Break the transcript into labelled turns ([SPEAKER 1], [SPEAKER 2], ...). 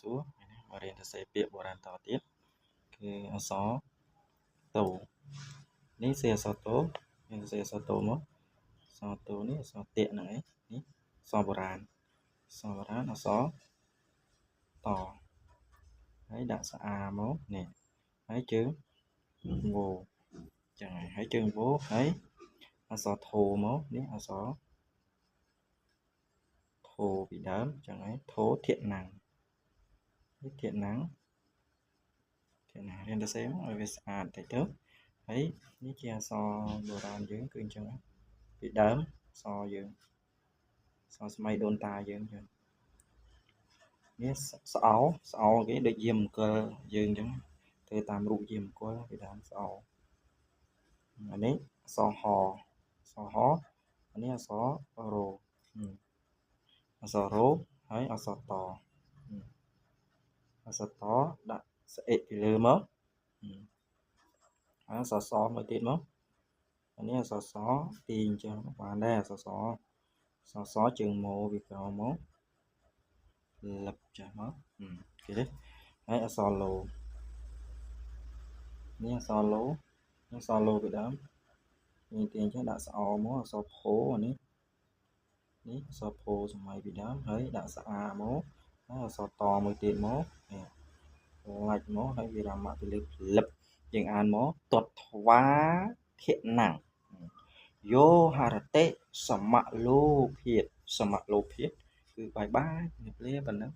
[SPEAKER 1] សួរមករៀនសរសេរពាក្យបុរាណតទៀតគឺអក្សរតូនេះសរសេរអក្សរតូយើងសរសេរអក្សរតូមកអក្សរតូនេះអក្សរតាកហ្នឹងឯងនេះអក្សរបុរាណអក្សរបុរាណអក្សរតហើយដាក់ស្អាមកនេះហើយជើងវោចឹងហើយជើងវោហើយអក្សរធូមកនេះអក្សរធូពីដើមចឹងហើយធូធាក់ណាំងនេះធាក់ណាំងរៀនសរសេរមកឲ្យវាស្អាតតិចទៅហើយនេះជាអក្សរបុរាណយើងគឺអញ្ចឹងពីដើមអក្សរយើងអក្សរសម័យដូនតាយើងចឹងនេះស្អោគេដូចយាមអង្គលយើងអញ្ចឹងធ្វើតាមរូបយាមអង្គលពីដើមស្អោអានេះអក្សរហអានេះអក្សររោអក្សររោហើយអក្សរតអក្សរតដាក់ស្អិពីលើមកអក្សរសមួយទៀតមកអានេះអក្សរសទីអញ្ចឹងបានដែរអក្សរសជើងម៉ូវាក្រោមមកលឹបចាស់មកគេទេហើយអក្សរឡូនេះអក្សរឡូពីដើមនេះទីអញ្ចឹងដាក់ស្អមកអក្សរផូអានេះអក្សរផូសម័យពីដើមហើយដាក់ស្អាមកហើយអក្សរតមួយទៀតមកឡាច់មកហើយវិរាមៈពីលើលឹបយើងអានមកតតថ្វាធិណាំងយោហរតិសមលោភិតគឺបាយបាយនេះលាប៉ុណ្ណឹង